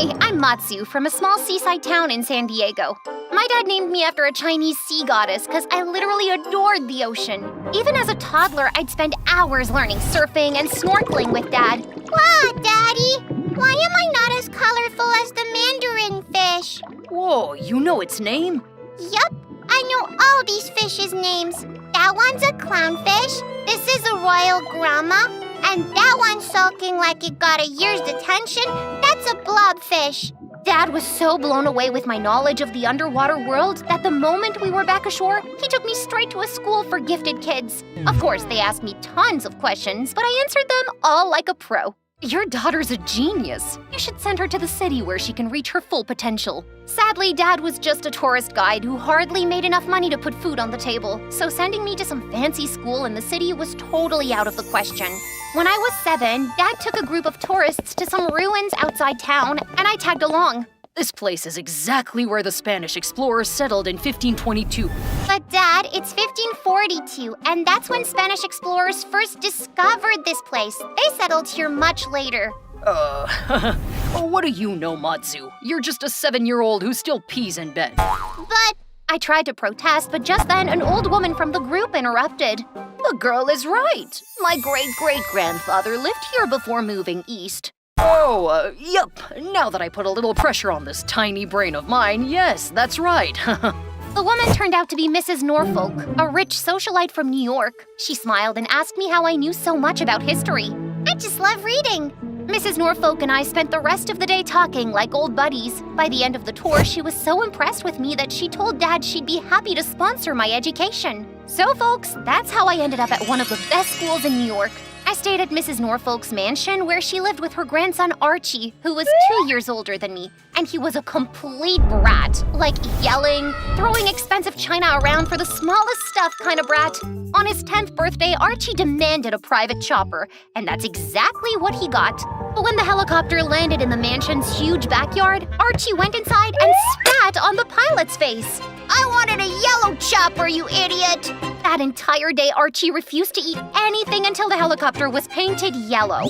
Hi, I'm Matsu from a small seaside town in San Diego. My dad named me after a Chinese sea goddess because I literally adored the ocean. Even as a toddler, I'd spend hours learning surfing and snorkeling with Dad. Wow, Daddy! Why am I not as colorful as the mandarin fish? Whoa, you know its name? Yup, I know all these fishes' names. That one's a clownfish, this is a royal grama, and that one's sulking like it got a year's detention. That's a blobfish. Dad was so blown away with my knowledge of the underwater world that the moment we were back ashore, he took me straight to a school for gifted kids. Of course, they asked me tons of questions, but I answered them all like a pro. Your daughter's a genius. You should send her to the city where she can reach her full potential. Sadly, Dad was just a tourist guide who hardly made enough money to put food on the table, so sending me to some fancy school in the city was totally out of the question. When I was 7, Dad took a group of tourists to some ruins outside town, and I tagged along. This place is exactly where the Spanish explorers settled in 1522. But Dad, it's 1542, and that's when Spanish explorers first discovered this place. They settled here much later. What do you know, Matsu? You're just a 7-year-old who still pees in bed. But I tried to protest, but just then an old woman from the group interrupted. The girl is right. My great-great-grandfather lived here before moving east. Oh, yep. Now that I put a little pressure on this tiny brain of mine, yes, that's right. The woman turned out to be Mrs. Norfolk, a rich socialite from New York. She smiled and asked me how I knew so much about history. I just love reading. Mrs. Norfolk and I spent the rest of the day talking like old buddies. By the end of the tour, she was so impressed with me that she told Dad she'd be happy to sponsor my education. So folks, that's how I ended up at one of the best schools in New York. I stayed at Mrs. Norfolk's mansion where she lived with her grandson Archie, who was 2 years older than me. And he was a complete brat, like yelling, throwing expensive china around for the smallest stuff kind of brat. On his 10th birthday, Archie demanded a private chopper, and that's exactly what he got. But when the helicopter landed in the mansion's huge backyard, Archie went inside and spat on the pilot's face. I wanted a yellow chopper, you idiot! That entire day, Archie refused to eat anything until the helicopter was painted yellow.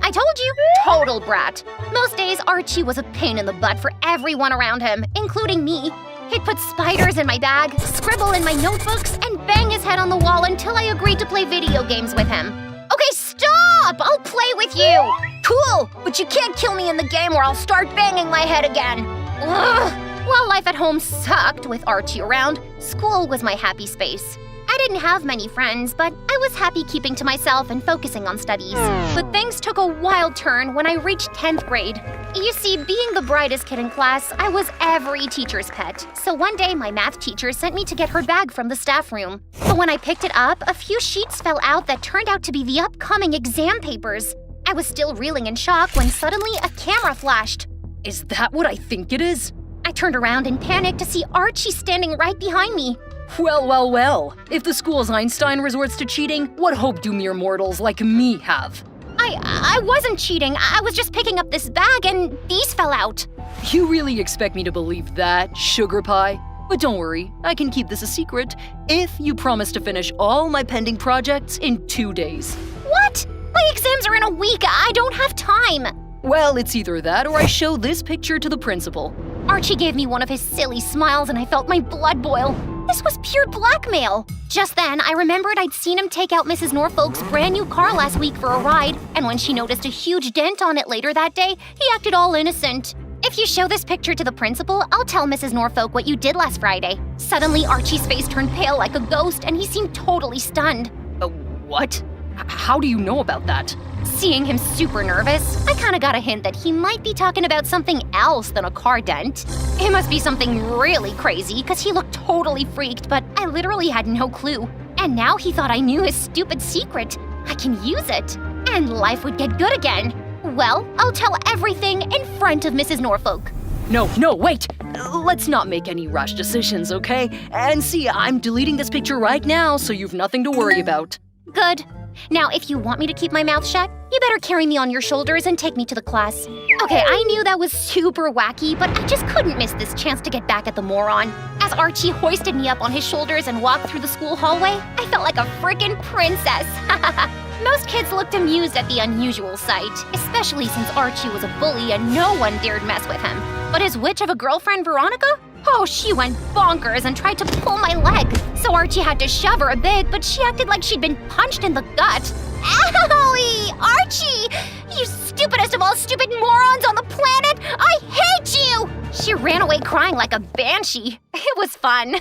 I told you, total brat. Most days, Archie was a pain in the butt for everyone around him, including me. He'd put spiders in my bag, scribble in my notebooks, and bang his head on the wall until I agreed to play video games with him. Okay, stop! I'll play with you! Cool, but you can't kill me in the game or I'll start banging my head again. Ugh. While life at home sucked with Archie around, school was my happy space. I didn't have many friends, but I was happy keeping to myself and focusing on studies. But things took a wild turn when I reached 10th grade. You see, being the brightest kid in class, I was every teacher's pet. So one day, my math teacher sent me to get her bag from the staff room. But when I picked it up, a few sheets fell out that turned out to be the upcoming exam papers. I was still reeling in shock when suddenly a camera flashed. Is that what I think it is? I turned around in panic to see Archie standing right behind me. Well. If the school's Einstein resorts to cheating, what hope do mere mortals like me have? I wasn't cheating. I was just picking up this bag and these fell out. You really expect me to believe that, sugar pie? But don't worry, I can keep this a secret if you promise to finish all my pending projects in 2 days. What? My exams are in a week. I don't have time. Well, it's either that or I show this picture to the principal. Archie gave me one of his silly smiles and I felt my blood boil. This was pure blackmail. Just then, I remembered I'd seen him take out Mrs. Norfolk's brand new car last week for a ride, and when she noticed a huge dent on it later that day, he acted all innocent. If you show this picture to the principal, I'll tell Mrs. Norfolk what you did last Friday. Suddenly, Archie's face turned pale like a ghost, and he seemed totally stunned. What? How do you know about that? Seeing him super nervous, I kinda got a hint that he might be talking about something else than a car dent. It must be something really crazy, because he looked totally freaked, but I literally had no clue. And now he thought I knew his stupid secret. I can use it, and life would get good again. Well, I'll tell everything in front of Mrs. Norfolk. No, wait! Let's not make any rash decisions, okay? And see, I'm deleting this picture right now, so you've nothing to worry about. Good. Now, if you want me to keep my mouth shut, you better carry me on your shoulders and take me to the class. Okay, I knew that was super wacky, but I just couldn't miss this chance to get back at the moron. As Archie hoisted me up on his shoulders and walked through the school hallway, I felt like a frickin' princess. Most kids looked amused at the unusual sight, especially since Archie was a bully and no one dared mess with him. But his witch of a girlfriend, Veronica? Oh, she went bonkers and tried to pull my leg. So Archie had to shove her a bit, but she acted like she'd been punched in the gut. Owie! Archie! You stupidest of all stupid morons on the planet! I hate you! She ran away crying like a banshee. It was fun.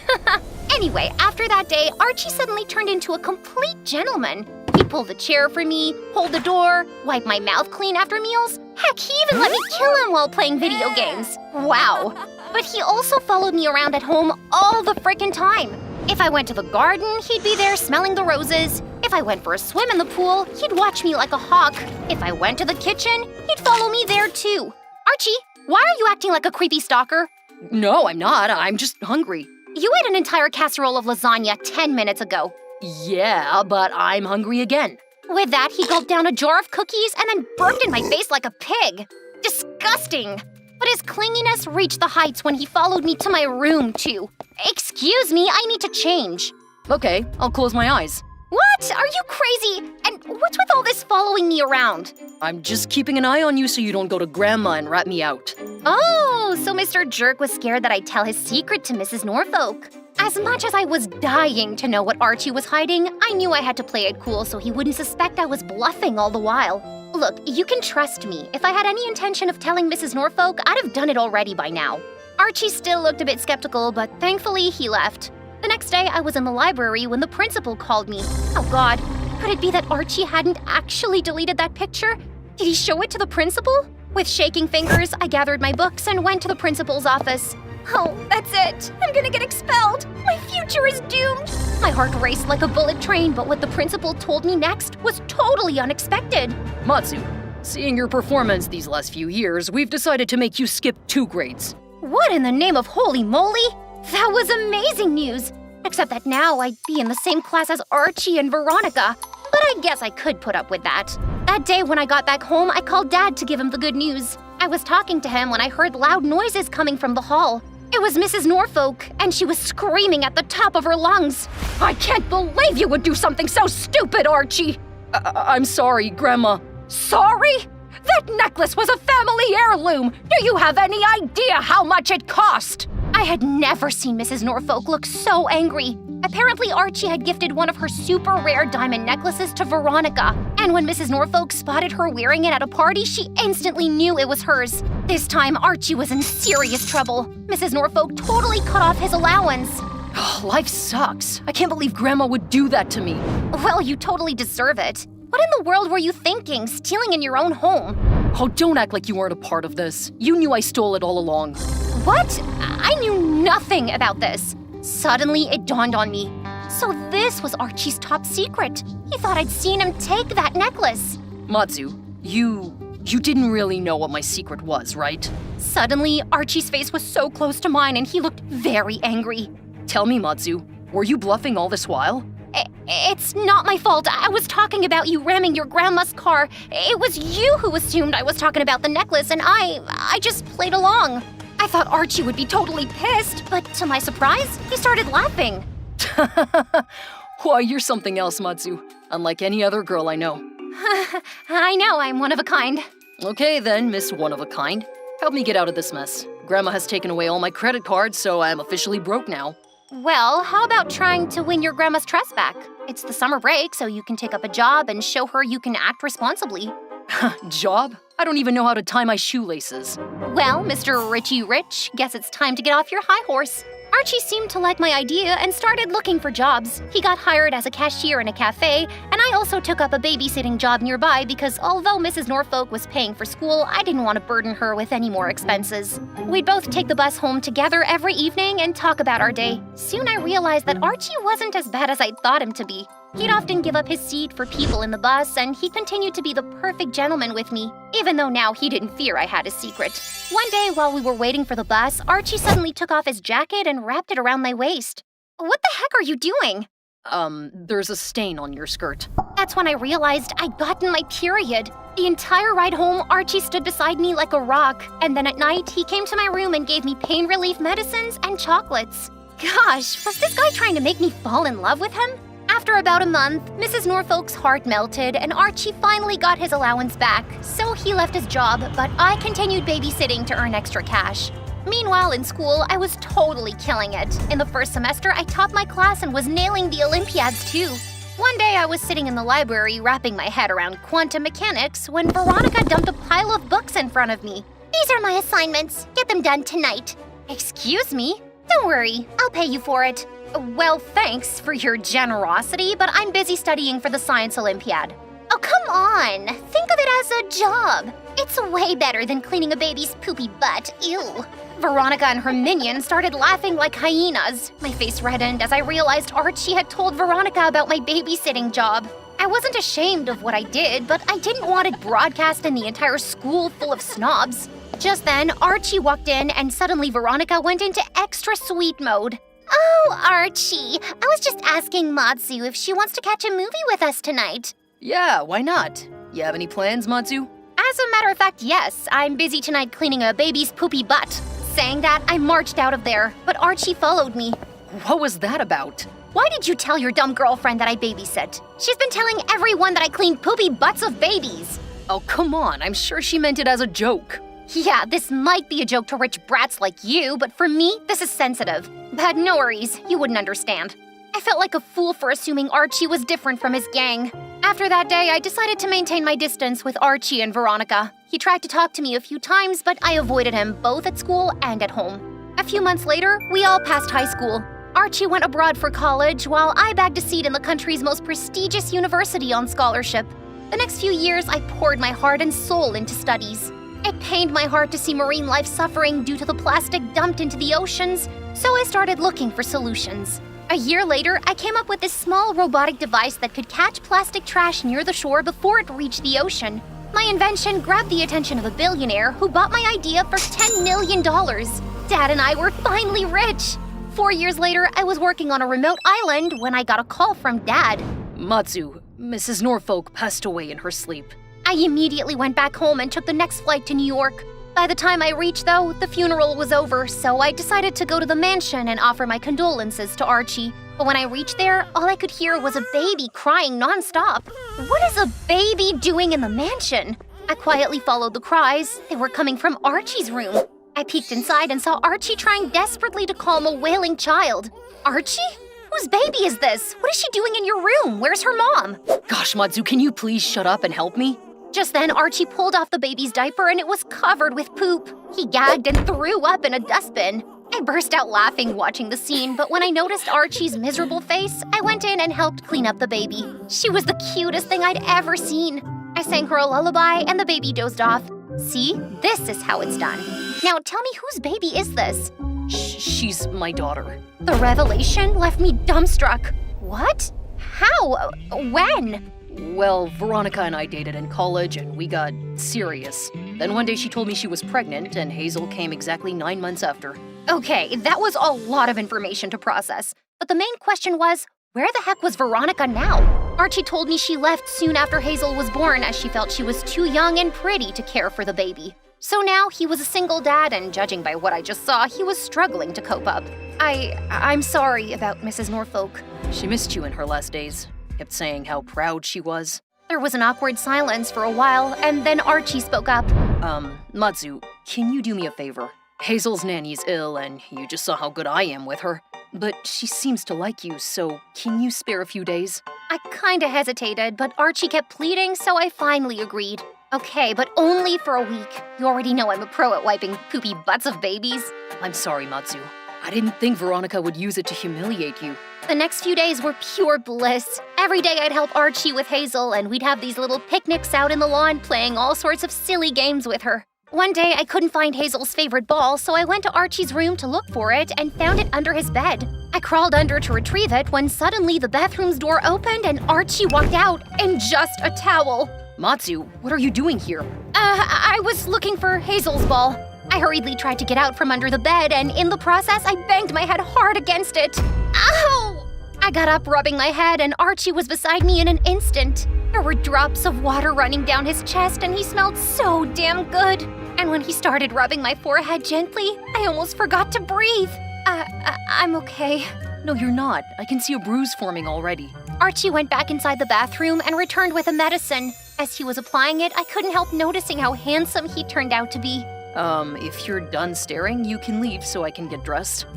Anyway, after that day, Archie suddenly turned into a complete gentleman. He'd pull the chair for me, hold the door, wipe my mouth clean after meals. Heck, he even let me kill him while playing video games. Wow. But he also followed me around at home all the frickin' time. If I went to the garden, he'd be there smelling the roses. If I went for a swim in the pool, he'd watch me like a hawk. If I went to the kitchen, he'd follow me there too. Archie, why are you acting like a creepy stalker? No, I'm not. I'm just hungry. You ate an entire casserole of lasagna 10 minutes ago. Yeah, but I'm hungry again. With that, he gulped down a jar of cookies and then burped in my face like a pig. Disgusting! But his clinginess reached the heights when he followed me to my room, too. Excuse me, I need to change. Okay, I'll close my eyes. What? Are you crazy? And what's with all this following me around? I'm just keeping an eye on you so you don't go to Grandma and rat me out. Oh, so Mr. Jerk was scared that I'd tell his secret to Mrs. Norfolk. As much as I was dying to know what Archie was hiding, I knew I had to play it cool so he wouldn't suspect I was bluffing all the while. Look, you can trust me. If I had any intention of telling Mrs. Norfolk, I'd have done it already by now. Archie still looked a bit skeptical, but thankfully he left. The next day, I was in the library when the principal called me. Oh God, could it be that Archie hadn't actually deleted that picture? Did he show it to the principal? With shaking fingers, I gathered my books and went to the principal's office. Oh, that's it. I'm gonna get expelled. My future is doomed. My heart raced like a bullet train, but what the principal told me next was totally unexpected. Matsu, seeing your performance these last few years, we've decided to make you skip 2 grades. What in the name of holy moly? That was amazing news. Except that now I'd be in the same class as Archie and Veronica. But I guess I could put up with that. That day when I got back home, I called Dad to give him the good news. I was talking to him when I heard loud noises coming from the hall. It was Mrs. Norfolk, and she was screaming at the top of her lungs. I can't believe you would do something so stupid, Archie! I'm sorry, Grandma. Sorry? That necklace was a family heirloom! Do you have any idea how much it cost? I had never seen Mrs. Norfolk look so angry. Apparently, Archie had gifted one of her super rare diamond necklaces to Veronica, and when Mrs. Norfolk spotted her wearing it at a party, she instantly knew it was hers. This time, Archie was in serious trouble. Mrs. Norfolk totally cut off his allowance. Life sucks. I can't believe Grandma would do that to me. Well, you totally deserve it. What in the world were you thinking, stealing in your own home? Oh, don't act like you weren't a part of this. You knew I stole it all along. What? I knew nothing about this. Suddenly, it dawned on me. So this was Archie's top secret. He thought I'd seen him take that necklace. Matsu, you didn't really know what my secret was, right? Suddenly, Archie's face was so close to mine and he looked very angry. Tell me, Matsu, were you bluffing all this while? It's not my fault. I was talking about you ramming your grandma's car. It was you who assumed I was talking about the necklace, and I just played along. I thought Archie would be totally pissed, but to my surprise, he started laughing. Why, you're something else, Matsu. Unlike any other girl I know. I know, I'm one of a kind. Okay then, Miss One of a Kind. Help me get out of this mess. Grandma has taken away all my credit cards, so I'm officially broke now. Well, how about trying to win your grandma's trust back? It's the summer break, so you can take up a job and show her you can act responsibly. Job? I don't even know how to tie my shoelaces. Well, Mr. Richie Rich, guess it's time to get off your high horse. Archie seemed to like my idea and started looking for jobs. He got hired as a cashier in a cafe, and I also took up a babysitting job nearby because although Mrs. Norfolk was paying for school, I didn't want to burden her with any more expenses. We'd both take the bus home together every evening and talk about our day. Soon I realized that Archie wasn't as bad as I'd thought him to be. He'd often give up his seat for people in the bus, and he continued to be the perfect gentleman with me, even though now he didn't fear I had a secret. One day, while we were waiting for the bus, Archie suddenly took off his jacket and wrapped it around my waist. What the heck are you doing? There's a stain on your skirt. That's when I realized I'd gotten my period. The entire ride home, Archie stood beside me like a rock, and then at night, he came to my room and gave me pain relief medicines and chocolates. Gosh, was this guy trying to make me fall in love with him? After about a month, Mrs. Norfolk's heart melted and Archie finally got his allowance back, so he left his job, but I continued babysitting to earn extra cash. Meanwhile, in school, I was totally killing it. In the first semester, I topped my class and was nailing the Olympiads too. One day, I was sitting in the library wrapping my head around quantum mechanics when Veronica dumped a pile of books in front of me. These are my assignments. Get them done tonight. Excuse me? Don't worry, I'll pay you for it. Well, thanks for your generosity, but I'm busy studying for the Science Olympiad. Oh, come on. Think of it as a job. It's way better than cleaning a baby's poopy butt. Ew. Veronica and her minions started laughing like hyenas. My face reddened as I realized Archie had told Veronica about my babysitting job. I wasn't ashamed of what I did, but I didn't want it broadcast in the entire school full of snobs. Just then, Archie walked in and suddenly Veronica went into extra sweet mode. Oh, Archie. I was just asking Matsu if she wants to catch a movie with us tonight. Yeah, why not? You have any plans, Matsu? As a matter of fact, yes. I'm busy tonight cleaning a baby's poopy butt. Saying that, I marched out of there, but Archie followed me. What was that about? Why did you tell your dumb girlfriend that I babysit? She's been telling everyone that I clean poopy butts of babies. Oh, come on. I'm sure she meant it as a joke. Yeah, this might be a joke to rich brats like you, but for me, this is sensitive. But no worries, you wouldn't understand. I felt like a fool for assuming Archie was different from his gang. After that day, I decided to maintain my distance with Archie and Veronica. He tried to talk to me a few times, but I avoided him both at school and at home. A few months later, we all passed high school. Archie went abroad for college, while I bagged a seat in the country's most prestigious university on scholarship. The next few years, I poured my heart and soul into studies. It pained my heart to see marine life suffering due to the plastic dumped into the oceans, so I started looking for solutions. A year later, I came up with this small robotic device that could catch plastic trash near the shore before it reached the ocean. My invention grabbed the attention of a billionaire who bought my idea for $10 million. Dad and I were finally rich. 4 years later, I was working on a remote island when I got a call from Dad. Matsu, Mrs. Norfolk passed away in her sleep. I immediately went back home and took the next flight to New York. By the time I reached, though, the funeral was over, so I decided to go to the mansion and offer my condolences to Archie. But when I reached there, all I could hear was a baby crying nonstop. What is a baby doing in the mansion? I quietly followed the cries. They were coming from Archie's room. I peeked inside and saw Archie trying desperately to calm a wailing child. Archie? Whose baby is this? What is she doing in your room? Where's her mom? Gosh, Matsu, can you please shut up and help me? Just then, Archie pulled off the baby's diaper and it was covered with poop. He gagged and threw up in a dustbin. I burst out laughing watching the scene, but when I noticed Archie's miserable face, I went in and helped clean up the baby. She was the cutest thing I'd ever seen. I sang her a lullaby and the baby dozed off. See, this is how it's done. Now tell me, whose baby is this? She's my daughter. The revelation left me dumbstruck. What? How? When? Well, Veronica and I dated in college and we got serious. Then one day she told me she was pregnant and Hazel came exactly 9 months after. Okay, that was a lot of information to process. But the main question was, where the heck was Veronica now? Archie told me she left soon after Hazel was born as she felt she was too young and pretty to care for the baby. So now he was a single dad and judging by what I just saw, he was struggling to cope up. I'm sorry about Mrs. Norfolk. She missed you in her last days. Kept saying how proud she was. There was an awkward silence for a while, and then Archie spoke up. Matsu, can you do me a favor? Hazel's nanny's ill, and you just saw how good I am with her. But she seems to like you, so can you spare a few days? I kinda hesitated, but Archie kept pleading, so I finally agreed. Okay, but only for a week. You already know I'm a pro at wiping poopy butts of babies. I'm sorry, Matsu. I didn't think Veronica would use it to humiliate you. The next few days were pure bliss. Every day I'd help Archie with Hazel, and we'd have these little picnics out in the lawn playing all sorts of silly games with her. One day I couldn't find Hazel's favorite ball, so I went to Archie's room to look for it and found it under his bed. I crawled under to retrieve it when suddenly the bathroom's door opened and Archie walked out in just a towel. Matsu, what are you doing here? I was looking for Hazel's ball. I hurriedly tried to get out from under the bed, and in the process, I banged my head hard against it. Ow! I got up rubbing my head, and Archie was beside me in an instant. There were drops of water running down his chest, and he smelled so damn good. And when he started rubbing my forehead gently, I almost forgot to breathe. I'm okay. No, you're not. I can see a bruise forming already. Archie went back inside the bathroom and returned with a medicine. As he was applying it, I couldn't help noticing how handsome he turned out to be. If you're done staring, you can leave so I can get dressed.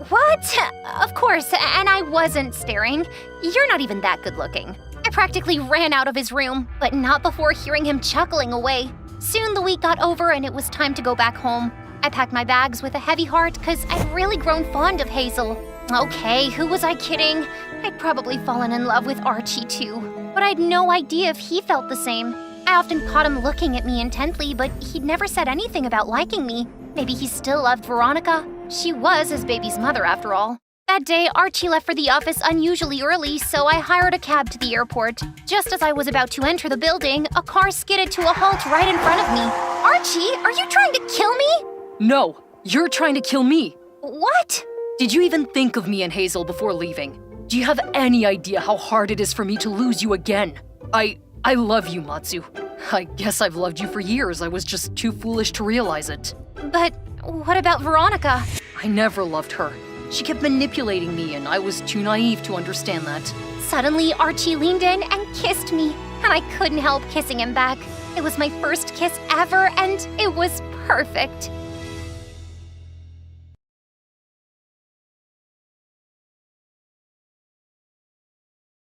What? Of course, and I wasn't staring. You're not even that good looking. I practically ran out of his room, but not before hearing him chuckling away. Soon the week got over and it was time to go back home. I packed my bags with a heavy heart because I'd really grown fond of Hazel. Okay, who was I kidding? I'd probably fallen in love with Archie too, but I'd no idea if he felt the same. I often caught him looking at me intently, but he'd never said anything about liking me. Maybe he still loved Veronica. She was his baby's mother after all. That day, Archie left for the office unusually early, so I hired a cab to the airport. Just as I was about to enter the building, a car skidded to a halt right in front of me. Archie, are you trying to kill me? No, you're trying to kill me. What? Did you even think of me and Hazel before leaving? Do you have any idea how hard it is for me to lose you again? I love you, Matsu. I guess I've loved you for years. I was just too foolish to realize it. But what about Veronica? I never loved her. She kept manipulating me, and I was too naive to understand that. Suddenly, Archie leaned in and kissed me, and I couldn't help kissing him back. It was my first kiss ever, and it was perfect.